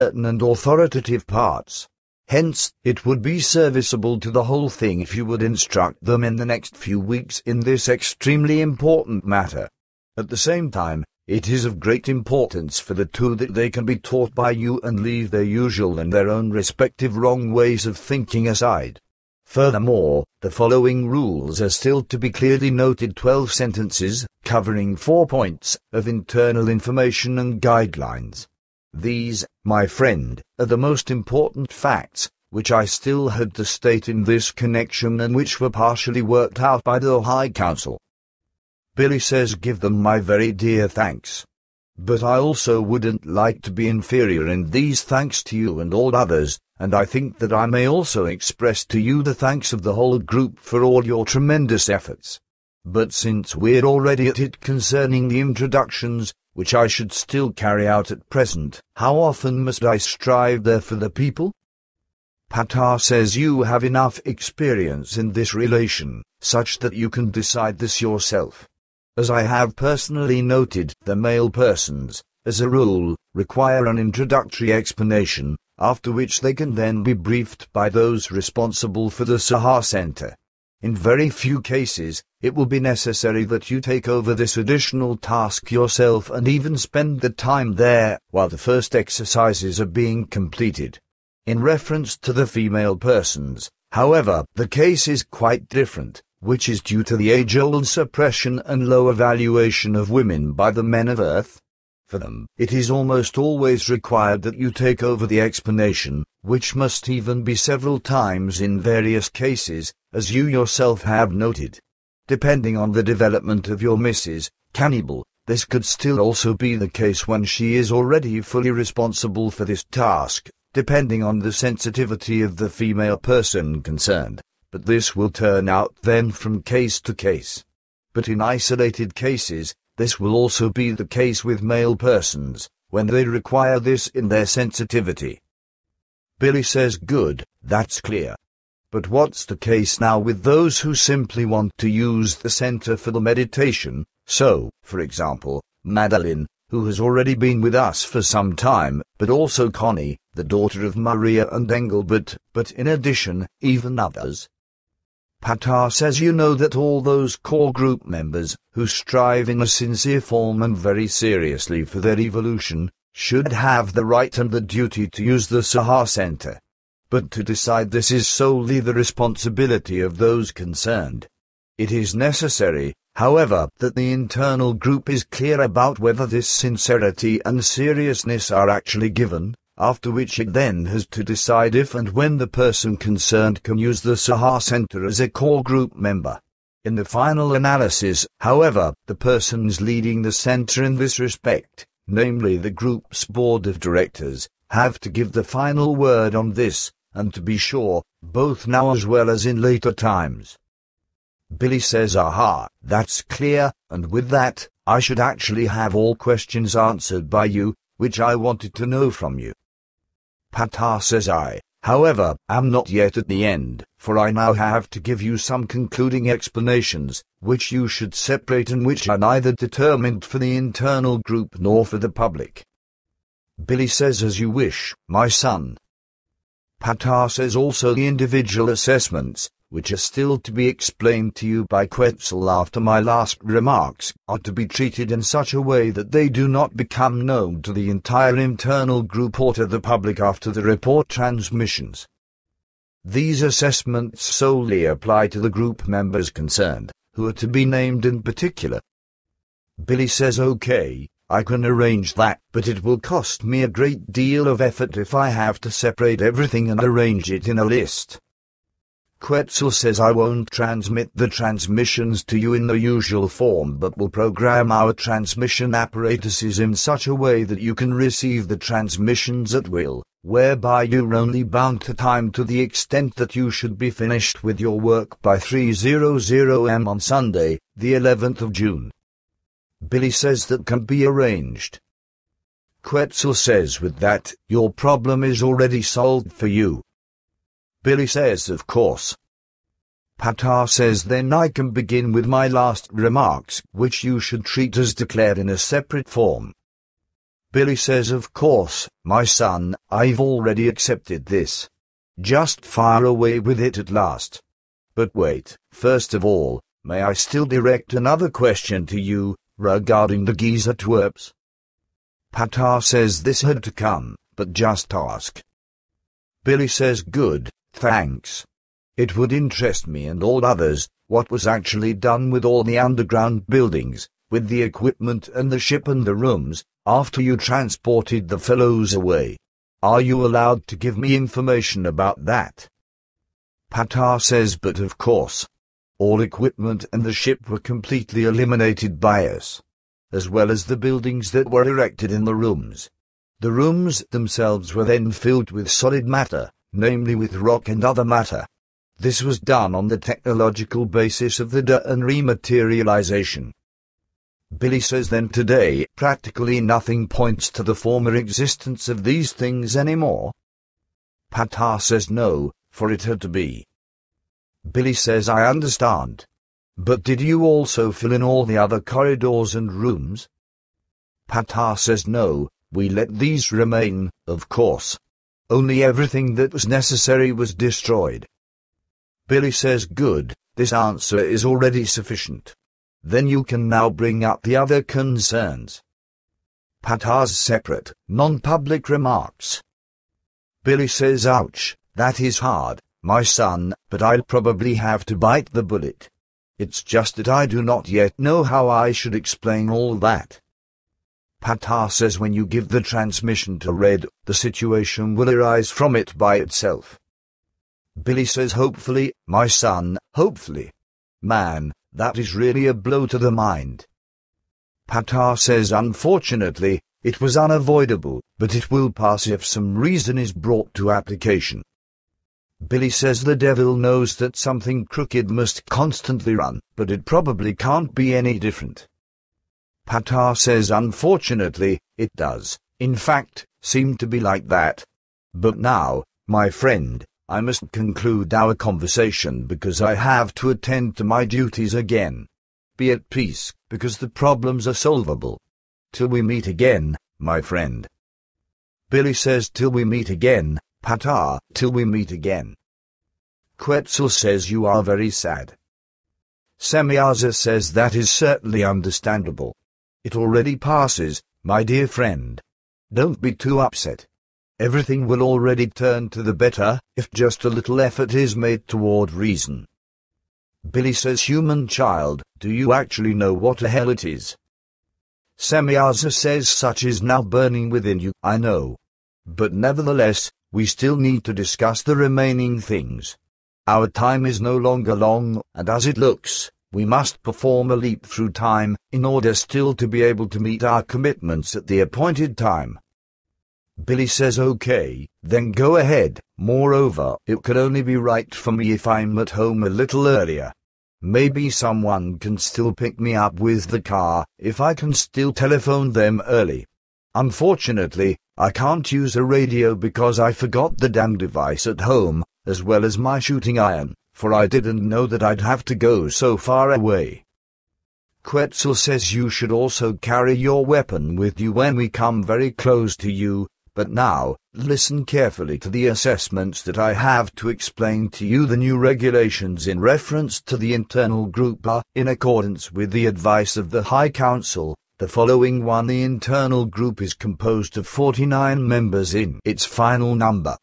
certain and authoritative parts. Hence, it would be serviceable to the whole thing if you would instruct them in the next few weeks in this extremely important matter. At the same time, it is of great importance for the two that they can be taught by you and leave their usual and their own respective wrong ways of thinking aside. Furthermore, the following rules are still to be clearly noted: 12 sentences, covering 4 points, of internal information and guidelines. These, my friend, are the most important facts, which I still had to state in this connection and which were partially worked out by the High Council. Billy says, give them my very dear thanks. But I also wouldn't like to be inferior in these thanks to you and all others, and I think that I may also express to you the thanks of the whole group for all your tremendous efforts. But since we're already at it concerning the introductions, which I should still carry out at present, how often must I strive there for the people? Patar says you have enough experience in this relation, such that you can decide this yourself. As I have personally noted, the male persons, as a rule, require an introductory explanation, after which they can then be briefed by those responsible for the Sohar Centre. In very few cases, it will be necessary that you take over this additional task yourself and even spend the time there while the first exercises are being completed. In reference to the female persons, however, the case is quite different, which is due to the age-old suppression and low evaluation of women by the men of Earth. For them, it is almost always required that you take over the explanation, which must even be several times in various cases, as you yourself have noted. Depending on the development of your Mrs. Cannibal, this could still also be the case when she is already fully responsible for this task, depending on the sensitivity of the female person concerned, but this will turn out then from case to case. But in isolated cases, this will also be the case with male persons, when they require this in their sensitivity. Billy says, good, that's clear. But what's the case now with those who simply want to use the center for the meditation? So, for example, Madeline, who has already been with us for some time, but also Connie, the daughter of Maria and Engelbert, but in addition, even others. Patar says you know that all those core group members, who strive in a sincere form and very seriously for their evolution, should have the right and the duty to use the Sohar Centre. But to decide this is solely the responsibility of those concerned. It is necessary, however, that the internal group is clear about whether this sincerity and seriousness are actually given, after which it then has to decide if and when the person concerned can use the Sohar Centre as a core group member. In the final analysis, however, the persons leading the centre in this respect, namely the group's board of directors, have to give the final word on this, and to be sure, both now as well as in later times. Billy says, aha, that's clear, and with that, I should actually have all questions answered by you, which I wanted to know from you. Patar says I, however, am not yet at the end, for I now have to give you some concluding explanations, which you should separate and which are neither determined for the internal group nor for the public. Billy says, as you wish, my son. Patar says also the individual assessments, which are still to be explained to you by Quetzal after my last remarks, are to be treated in such a way that they do not become known to the entire internal group or to the public after the report transmissions. These assessments solely apply to the group members concerned, who are to be named in particular. Billy says, okay, I can arrange that, but it will cost me a great deal of effort if I have to separate everything and arrange it in a list. Quetzal says I won't transmit the transmissions to you in the usual form but will program our transmission apparatuses in such a way that you can receive the transmissions at will, whereby you're only bound to time to the extent that you should be finished with your work by 3:00 am on Sunday, the 11th of June. Billy says that can be arranged. Quetzal says with that, your problem is already solved for you. Billy says of course. Patar says then I can begin with my last remarks, which you should treat as declared in a separate form. Billy says, of course, my son, I've already accepted this. Just fire away with it at last. But wait, first of all, may I still direct another question to you, regarding the Giza twerps? Patar says this had to come, but just ask. Billy says, good, thanks. It would interest me and all others, what was actually done with all the underground buildings, with the equipment and the ship and the rooms, after you transported the fellows away. Are you allowed to give me information about that? Patar says, but of course. All equipment and the ship were completely eliminated by us, as well as the buildings that were erected in the rooms. The rooms themselves were then filled with solid matter, namely with rock and other matter. This was done on the technological basis of the and rematerialization. Billy says, then today practically nothing points to the former existence of these things anymore. Patar says no, for it had to be. Billy says, I understand. But did you also fill in all the other corridors and rooms? Patar says no, we let these remain, of course. Only everything that was necessary was destroyed. Billy says, good, this answer is already sufficient. Then you can now bring up the other concerns. Patar's separate, non-public remarks. Billy says, ouch, that is hard, my son, but I'll probably have to bite the bullet. It's just that I do not yet know how I should explain all that. Patar says, when you give the transmission to Red, the situation will arise from it by itself. Billy says, hopefully, my son, hopefully. Man, that is really a blow to the mind. Patar says, unfortunately, it was unavoidable, but it will pass if some reason is brought to application. Billy says, the devil knows that something crooked must constantly run, but it probably can't be any different. Patar says, unfortunately, it does, in fact, seem to be like that. But now, my friend, I must conclude our conversation because I have to attend to my duties again. Be at peace, because the problems are solvable. Till we meet again, my friend. Billy says, till we meet again, Patar, till we meet again. Quetzal says, you are very sad. Semjase says, that is certainly understandable. It already passes, my dear friend. Don't be too upset. Everything will already turn to the better, if just a little effort is made toward reason. Billy says, human child, do you actually know what the hell it is? Semjase says, such is now burning within you, I know. But nevertheless, we still need to discuss the remaining things. Our time is no longer long, and as it looks, we must perform a leap through time, in order still to be able to meet our commitments at the appointed time. Billy says, okay, then go ahead. Moreover, it could only be right for me if I'm at home a little earlier. Maybe someone can still pick me up with the car, if I can still telephone them early. Unfortunately, I can't use a radio because I forgot the damn device at home, as well as my shooting iron, for I didn't know that I'd have to go so far away. Quetzal says you should also carry your weapon with you when we come very close to you, but now, listen carefully to the assessments that I have to explain to you. The new regulations in reference to the internal group are, in accordance with the advice of the High Council, the following one. The internal group is composed of 49 members in its final number.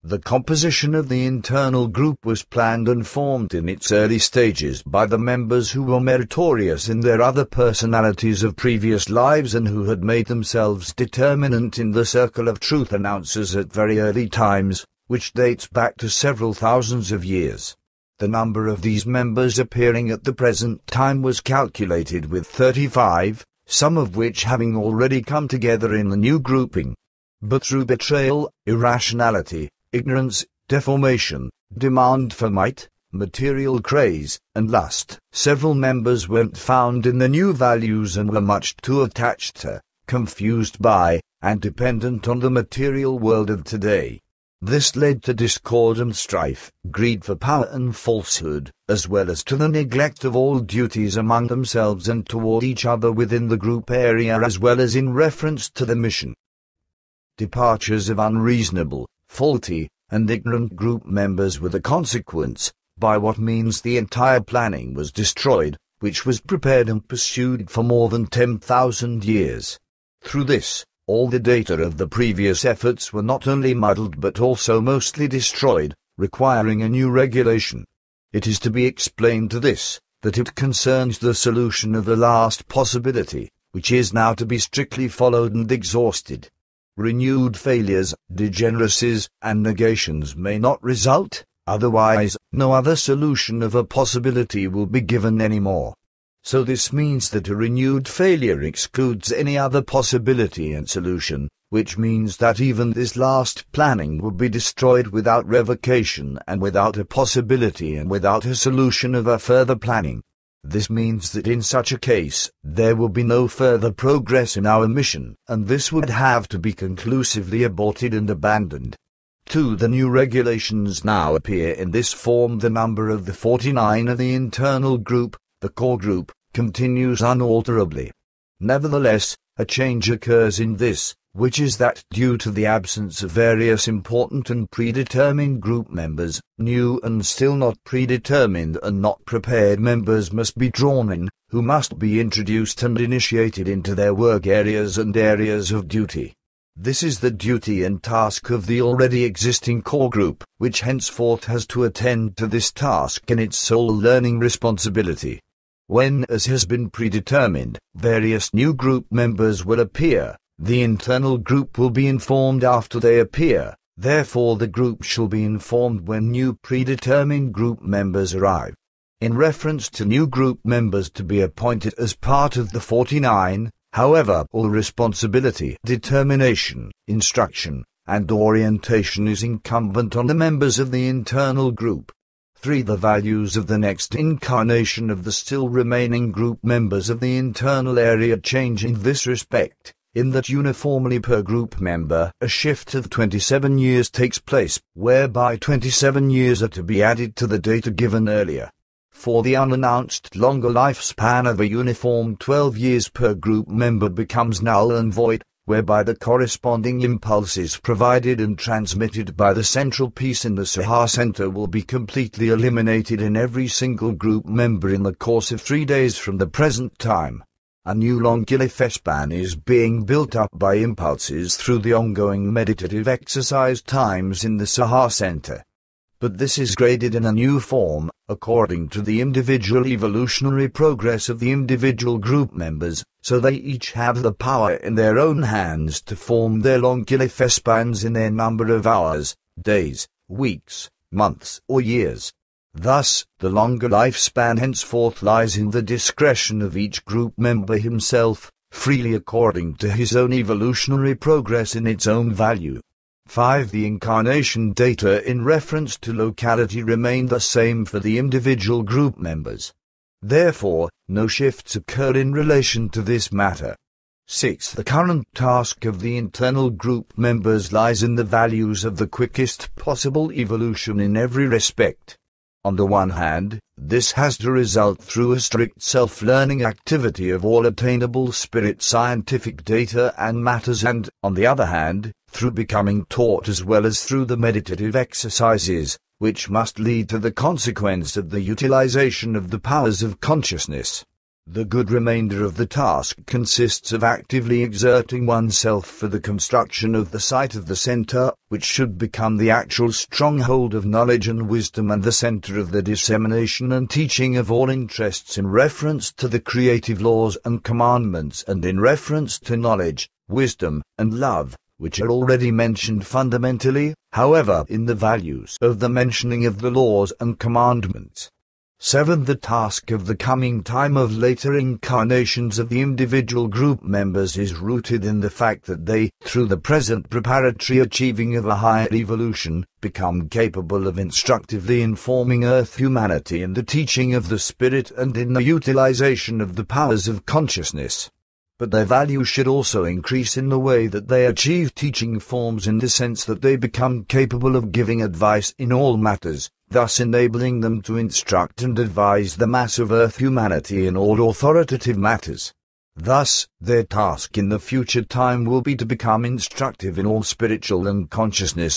The composition of the internal group was planned and formed in its early stages by the members who were meritorious in their other personalities of previous lives and who had made themselves determinant in the circle of truth announcers at very early times, which dates back to several thousands of years. The number of these members appearing at the present time was calculated with 35, some of which having already come together in the new grouping. But through betrayal, irrationality, ignorance, deformation, demand for might, material craze, and lust, several members weren't found in the new values and were much too attached to, confused by, and dependent on the material world of today. This led to discord and strife, greed for power and falsehood, as well as to the neglect of all duties among themselves and toward each other within the group area as well as in reference to the mission. Departures of unreasonable, faulty, and ignorant group members were the consequence, by what means the entire planning was destroyed, which was prepared and pursued for more than 10,000 years. Through this, all the data of the previous efforts were not only muddled but also mostly destroyed, requiring a new regulation. It is to be explained to this, that it concerns the solution of the last possibility, which is now to be strictly followed and exhausted. Renewed failures, degeneracies, and negations may not result, otherwise, no other solution of a possibility will be given anymore. So this means that a renewed failure excludes any other possibility and solution, which means that even this last planning will be destroyed without revocation and without a possibility and without a solution of a further planning. This means that in such a case, there will be no further progress in our mission, and this would have to be conclusively aborted and abandoned. 2. The new regulations now appear in this form. The number of the 49 of the internal group, the core group, continues unalterably. Nevertheless, a change occurs in this, which is that due to the absence of various important and predetermined group members, new and still not predetermined and not prepared members must be drawn in, who must be introduced and initiated into their work areas and areas of duty. This is the duty and task of the already existing core group, which henceforth has to attend to this task in its sole learning responsibility. When, as has been predetermined, various new group members will appear, the internal group will be informed after they appear, therefore the group shall be informed when new predetermined group members arrive. In reference to new group members to be appointed as part of the 49, however, all responsibility, determination, instruction, and orientation is incumbent on the members of the internal group. 3. The values of the next incarnation of the still remaining group members of the internal area change in this respect, in that uniformly per group member, a shift of 27 years takes place, whereby 27 years are to be added to the data given earlier. For the unannounced longer lifespan of a uniform 12 years per group member becomes null and void, whereby the corresponding impulses provided and transmitted by the central piece in the Sohar Centre will be completely eliminated in every single group member in the course of 3 days from the present time. A new longer lifespan is being built up by impulses through the ongoing meditative exercise times in the Sohar Centre. But this is graded in a new form, according to the individual evolutionary progress of the individual group members, so they each have the power in their own hands to form their longer lifespans in their number of hours, days, weeks, months or years. Thus, the longer lifespan henceforth lies in the discretion of each group member himself, freely according to his own evolutionary progress in its own value. 5. The incarnation data in reference to locality remain the same for the individual group members. Therefore, no shifts occur in relation to this matter. 6. The current task of the internal group members lies in the values of the quickest possible evolution in every respect. On the one hand, this has to result through a strict self-learning activity of all attainable spirit scientific data and matters and, on the other hand, through becoming taught as well as through the meditative exercises, which must lead to the consequence of the utilization of the powers of consciousness. The good remainder of the task consists of actively exerting oneself for the construction of the site of the center, which should become the actual stronghold of knowledge and wisdom and the center of the dissemination and teaching of all interests in reference to the creative laws and commandments and in reference to knowledge, wisdom, and love, which are already mentioned fundamentally, however, in the values of the mentioning of the laws and commandments. 7. The task of the coming time of later incarnations of the individual group members is rooted in the fact that they, through the present preparatory achieving of a higher evolution, become capable of instructively informing Earth humanity in the teaching of the Spirit and in the utilization of the powers of consciousness. but their value should also increase in the way that they achieve teaching forms, in the sense that they become capable of giving advice in all matters, thus enabling them to instruct and advise the mass of Earth humanity in all authoritative matters. Thus, their task in the future time will be to become instructive in all spiritual and consciousness